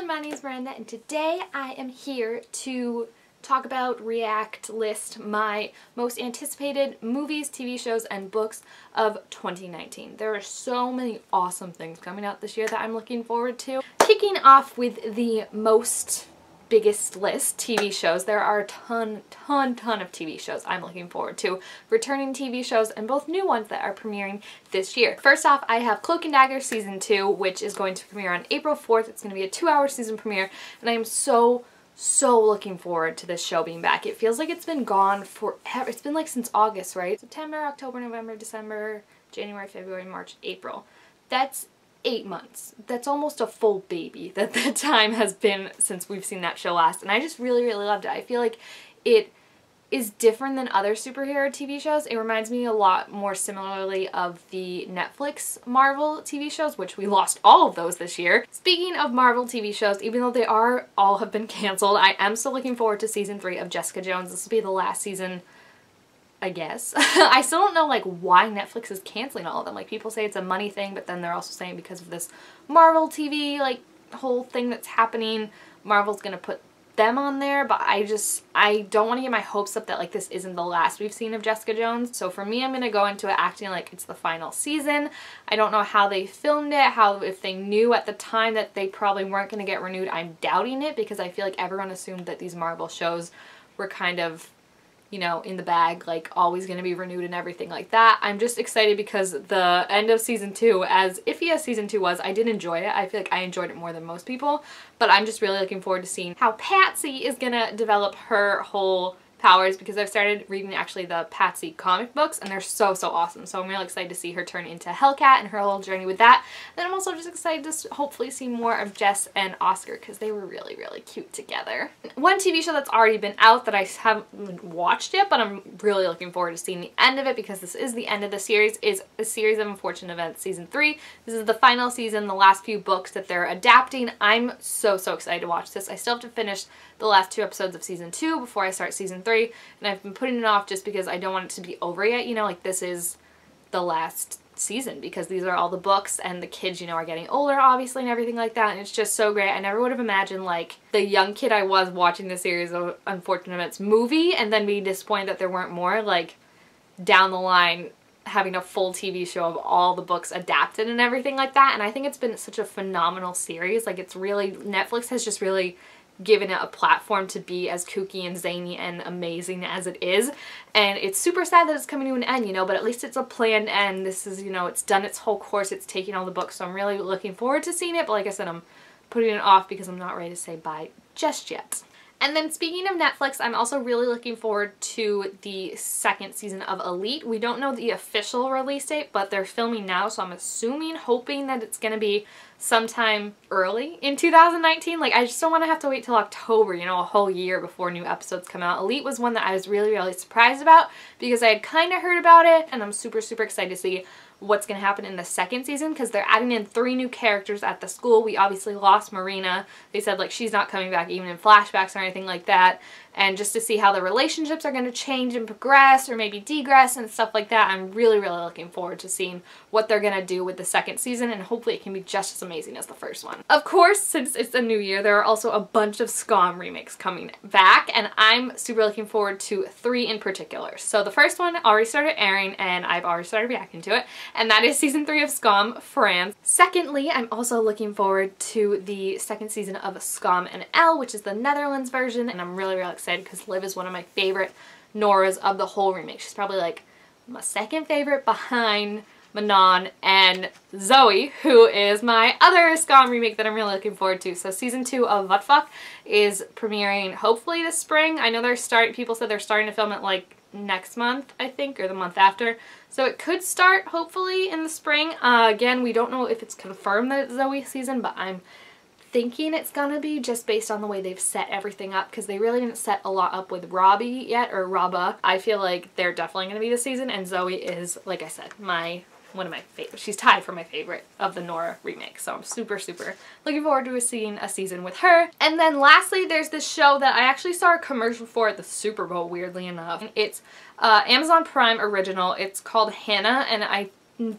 everyone, my name is Miranda and today I am here to talk about, react, list my most anticipated movies, TV shows, and books of 2019. There are so many awesome things coming out this year that I'm looking forward to. Kicking off with the biggest list, TV shows. There are a ton of TV shows I'm looking forward to. Returning TV shows and both new ones that are premiering this year. First off, I have Cloak and Dagger Season 2, which is going to premiere on April 4th. It's going to be a 2-hour season premiere, and I am so looking forward to this show being back. It feels like it's been gone forever. It's been like since August, right? September, October, November, December, January, February, March, April. That's 8 months. That's almost a full baby that time has been since we've seen that show last, and I just really loved it. I feel like it is different than other superhero TV shows. It reminds me a lot more similarly of the Netflix Marvel TV shows, which we lost all of those this year. Speaking of Marvel TV shows, even though they all have been canceled, I am still looking forward to season 3 of Jessica Jones. This will be the last season, I guess. I still don't know like why Netflix is canceling all of them. Like, people say it's a money thing, but then they're also saying because of this Marvel TV like whole thing that's happening, Marvel's gonna put them on there, but I don't want to get my hopes up that like this isn't the last we've seen of Jessica Jones. So for me, I'm gonna go into it acting like it's the final season. I don't know how they filmed it, if they knew at the time that they probably weren't gonna get renewed. I'm doubting it because I feel like everyone assumed that these Marvel shows were kind of, you know, in the bag, like always going to be renewed and everything like that. I'm just excited because the end of season 2, as iffy as season 2 was, I did enjoy it. I feel like I enjoyed it more than most people, but I'm just really looking forward to seeing how Patsy is going to develop her whole powers, because I've started reading actually the Patsy comic books and they're so awesome. So I'm really excited to see her turn into Hellcat and her whole journey with that. Then I'm also just excited to hopefully see more of Jess and Oscar because they were really cute together. One TV show that's already been out that I haven't watched yet, but I'm really looking forward to seeing the end of it because this is the end of the series, is A Series of Unfortunate Events Season 3. This is the final season, the last few books that they're adapting. I'm so excited to watch this. I still have to finish the last 2 episodes of season 2 before I start season 3, and I've been putting it off just because I don't want it to be over yet. You know, like this is the last season because these are all the books and the kids, you know, are getting older obviously and everything like that, and it's just so great. I never would have imagined like the young kid I was watching the Series of Unfortunate Events movie and then being disappointed that there weren't more, like down the line having a full TV show of all the books adapted and everything like that. And I think it's been such a phenomenal series. Like, it's really, Netflix has just really given it a platform to be as kooky and zany and amazing as it is, and it's super sad that it's coming to an end, you know, but at least it's a planned end. This is, you know, it's done its whole course, it's taking all the books, so I'm really looking forward to seeing it, but like I said, I'm putting it off because I'm not ready to say bye just yet. And then speaking of Netflix, I'm also really looking forward to the 2nd season of Elite. We don't know the official release date, but they're filming now, so I'm hoping that it's going to be sometime early in 2019. Like, I just don't want to have to wait till October, you know, a whole year before new episodes come out. Elite was one that I was really surprised about because I had kind of heard about it, and I'm super excited to see what's going to happen in the 2nd season because they're adding in 3 new characters at the school. We obviously lost Marina. They said like she's not coming back even in flashbacks or anything like that, and just to see how the relationships are going to change and progress or maybe degress and stuff like that, I'm really looking forward to seeing what they're going to do with the 2nd season, and hopefully it can be just as amazing as the first one. Of course, since it's a new year, there are also a bunch of SCOM remakes coming back, and I'm super looking forward to 3 in particular. So the first one already started airing and I've already started reacting to it, and that is season 3 of SCOM France. Secondly, I'm also looking forward to the 2nd season of SCOM and Elle, which is the Netherlands version, and I'm really excited because Liv is one of my favorite Noras of the whole remake. She's probably like my 2nd favorite behind Manon and Zoe, who is my other SCOM remake that I'm really looking forward to. So season 2 of What Fuck is premiering hopefully this spring. I know people said they're starting to film it like next month, I think, or the month after. So it could start hopefully in the spring. Again, we don't know if it's confirmed that it's Zoe season, but I'm thinking it's gonna be just based on the way they've set everything up, because they really didn't set a lot up with Robbie yet, or Rabba. I feel like they're definitely gonna be this season, and Zoe is, like I said, one of my favorites. She's tied for my favorite of the Nora remake, so I'm super looking forward to seeing a season with her. And then lastly, there's this show that I actually saw a commercial for at the Super Bowl, weirdly enough. It's Amazon Prime original. It's called Hannah, and I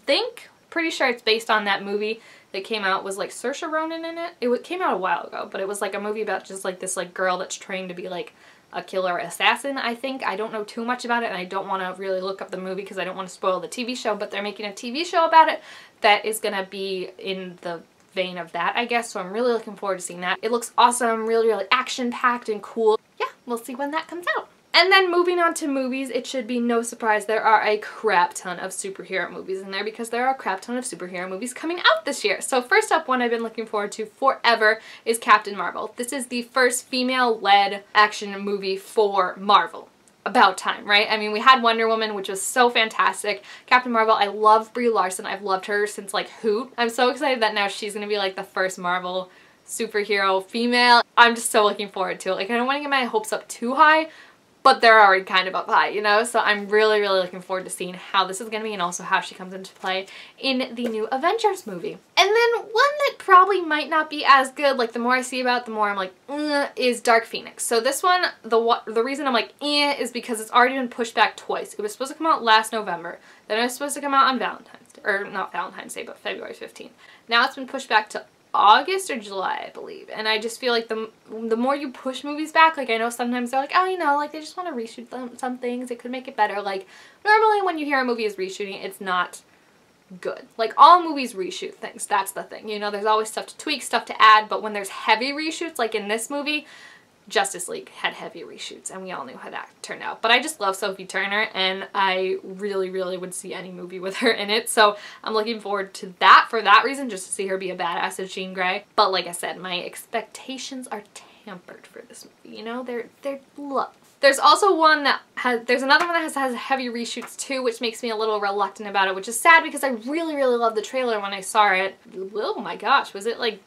think, pretty sure it's based on that movie that came out was like Saoirse Ronan in it. It came out a while ago, but it was like a movie about just like this like girl that's trained to be like a killer assassin, I think. I don't know too much about it, and I don't want to really look up the movie because I don't want to spoil the TV show, but they're making a TV show about it that is going to be in the vein of that, I guess, so I'm really looking forward to seeing that. It looks awesome, really, really action-packed and cool. Yeah, we'll see when that comes out. And then moving on to movies, it should be no surprise there are a crap ton of superhero movies in there because there are a crap ton of superhero movies coming out this year. So first up, one I've been looking forward to forever is Captain Marvel. This is the first female-led action movie for Marvel. About time, right? I mean, we had Wonder Woman, which was so fantastic. Captain Marvel, I love Brie Larson. I've loved her since like Hoot. I'm so excited that now she's gonna be like the first Marvel superhero female. I'm just so looking forward to it. Like, I don't want to get my hopes up too high, but they're already kind of up high, you know? So I'm really, really looking forward to seeing how this is going to be and also how she comes into play in the new Avengers movie. And then one that probably might not be as good, like the more I see about it, the more I'm like, is Dark Phoenix. So this one, the reason I'm like, is because it's already been pushed back twice. It was supposed to come out last November. Then it was supposed to come out on Valentine's Day, or not Valentine's Day, but February 15th. Now it's been pushed back to August or July, I believe. And I just feel like the more you push movies back, like I know sometimes they're like, oh, you know, like they just want to reshoot some things. It could make it better. Like normally when you hear a movie is reshooting, it's not good. Like all movies reshoot things. That's the thing. You know, there's always stuff to tweak, stuff to add, but when there's heavy reshoots, like in this movie, Justice League had heavy reshoots and we all knew how that turned out. But I just love Sophie Turner and I really, really would see any movie with her in it. So I'm looking forward to that for that reason, just to see her be a badass as Jean Grey. But like I said, my expectations are tempered for this movie, you know? They're low. There's also one that there's another one that has heavy reshoots too, which makes me a little reluctant about it, which is sad because I really, really loved the trailer when I saw it. Oh my gosh, was it like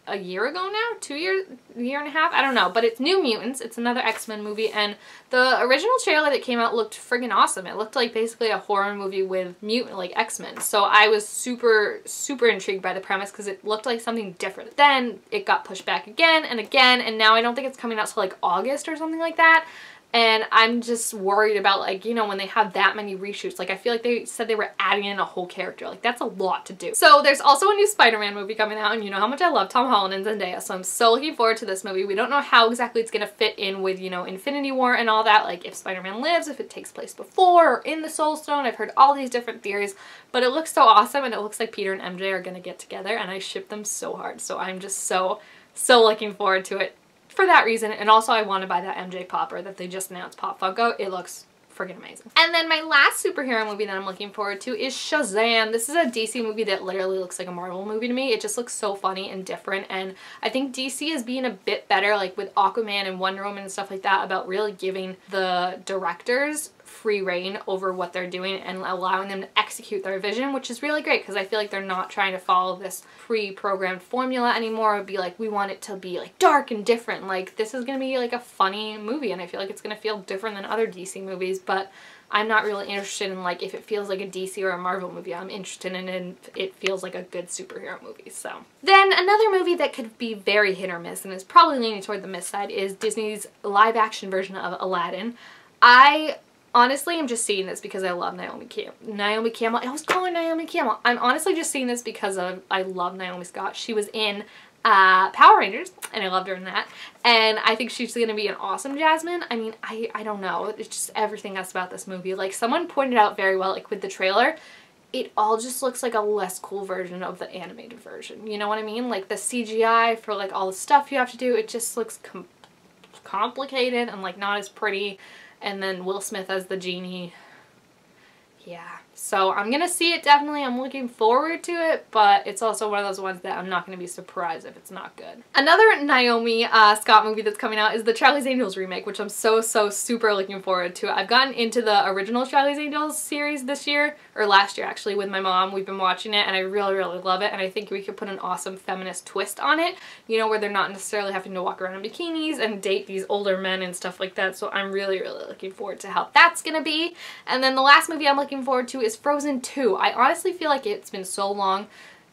a year ago now? 2 years? A year and a half? I don't know. But it's New Mutants. It's another X-Men movie, and the original trailer that came out looked friggin' awesome. It looked like basically a horror movie with mutant, like X-Men. So I was super, super intrigued by the premise because it looked like something different. Then it got pushed back again, and now I don't think it's coming out till like August or something like that. And I'm just worried about, like, you know, when they have that many reshoots, like I feel like they said they were adding in a whole character. Like that's a lot to do. So there's also a new Spider-Man movie coming out, and you know how much I love Tom Holland and Zendaya, so I'm so looking forward to this movie. We don't know how exactly it's gonna fit in with, you know, Infinity War and all that, like if Spider-Man lives, if it takes place before or in the Soul Stone. I've heard all these different theories, but it looks so awesome, and it looks like Peter and MJ are gonna get together, and I ship them so hard. So I'm just so looking forward to it for that reason. And also I want to buy that MJ popper that they just announced, Pop Funko. It looks friggin' amazing. And then my last superhero movie that I'm looking forward to is Shazam. This is a DC movie that literally looks like a Marvel movie to me. It just looks so funny and different, and I think DC is being a bit better, like with Aquaman and Wonder Woman and stuff like that, about really giving the directors free reign over what they're doing and allowing them to execute their vision, which is really great because I feel like they're not trying to follow this pre-programmed formula anymore. It'd be like, we want it to be like dark and different. Like this is gonna be like a funny movie, and I feel like it's gonna feel different than other DC movies, but I'm not really interested in like if it feels like a DC or a Marvel movie. I'm interested in it feels like a good superhero movie. So then another movie that could be very hit or miss and is probably leaning toward the miss side is Disney's live action version of Aladdin. I honestly am just seeing this because I love Naomi Campbell. I was calling Naomi Campbell. I'm honestly just seeing this because I love Naomi Scott. She was in Power Rangers, and I loved her in that. And I think she's going to be an awesome Jasmine. I mean, I don't know. It's just everything else about this movie. Like, someone pointed out very well, like, with the trailer, it all just looks like a less cool version of the animated version. You know what I mean? Like, the CGI for, like, all the stuff you have to do, it just looks complicated and, like, not as pretty. And then Will Smith as the genie. Yeah. So I'm gonna see it definitely. I'm looking forward to it, but it's also one of those ones that I'm not gonna be surprised if it's not good. Another Naomi Scott movie that's coming out is the Charlie's Angels remake, which I'm so super looking forward to. I've gotten into the original Charlie's Angels series this year, or last year actually, with my mom. We've been watching it and I really love it, and I think we could put an awesome feminist twist on it, you know, where they're not necessarily having to walk around in bikinis and date these older men and stuff like that. So I'm really looking forward to how that's gonna be. And then the last movie I'm looking forward to is Frozen 2. I honestly feel like it's been so long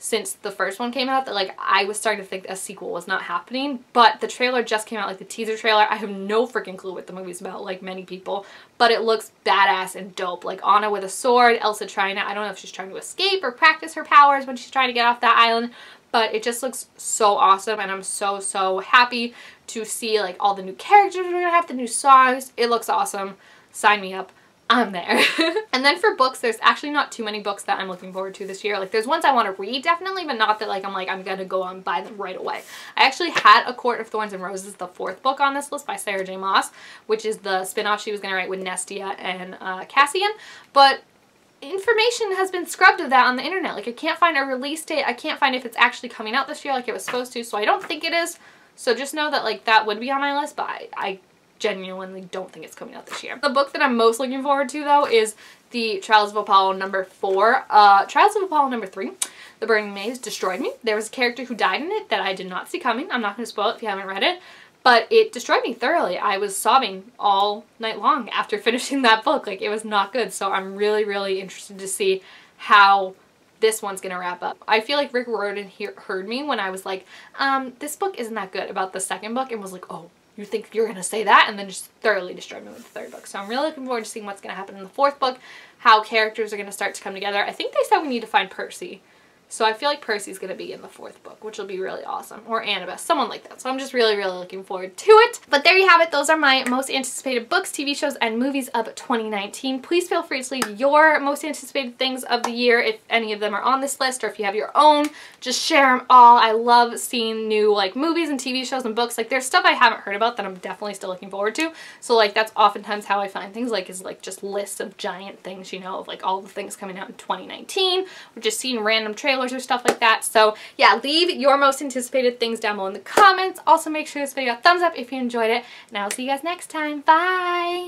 since the first one came out that like I was starting to think a sequel was not happening, but the trailer just came out, like the teaser trailer. I have no freaking clue what the movie's about, like many people, but it looks badass and dope. Like Anna with a sword, Elsa trying to, I don't know if she's trying to escape or practice her powers when she's trying to get off that island, but it just looks so awesome, and I'm so happy to see like all the new characters we're gonna have, the new songs. It looks awesome. Sign me up. I'm there. And then for books, there's actually not too many books that I'm looking forward to this year. Like there's ones I want to read definitely, but not that like I'm gonna go on and buy them right away. I actually had A Court of Thorns and Roses, the 4th book on this list by Sarah J Maas, which is the spin-off she was gonna write with Nestia and Cassian, but information has been scrubbed of that on the internet. Like I can't find a release date. I can't find if it's actually coming out this year like it was supposed to, so I don't think it is. So just know that like that would be on my list, but I genuinely don't think it's coming out this year. The book that I'm most looking forward to though is the Trials of Apollo number 4. Trials of Apollo number 3, The Burning Maze, destroyed me. There was a character who died in it that I did not see coming. I'm not going to spoil it if you haven't read it, but it destroyed me thoroughly. I was sobbing all night long after finishing that book. Like it was not good. So I'm really interested to see how this one's gonna wrap up. I feel like Rick Riordan heard me when I was like, this book isn't that good about the 2nd book, and was like, oh, you think you're gonna say that? And then just thoroughly destroyed me with the 3rd book. So I'm really looking forward to seeing what's gonna happen in the 4th book, how characters are gonna start to come together. I think they said we need to find Percy. So I feel like Percy's going to be in the 4th book, which will be really awesome. Or Annabeth, someone like that. So I'm just really looking forward to it. But there you have it. Those are my most anticipated books, TV shows, and movies of 2019. Please feel free to leave your most anticipated things of the year if any of them are on this list, or if you have your own, just share them all. I love seeing new like movies and TV shows and books. Like there's stuff I haven't heard about that I'm definitely still looking forward to. So like that's oftentimes how I find things, like is like just lists of giant things, you know, of like all the things coming out in 2019. We're just seeing random trailers or stuff like that. So yeah, leave your most anticipated things down below in the comments. Also make sure this video a thumbs up if you enjoyed it, and I'll see you guys next time. Bye!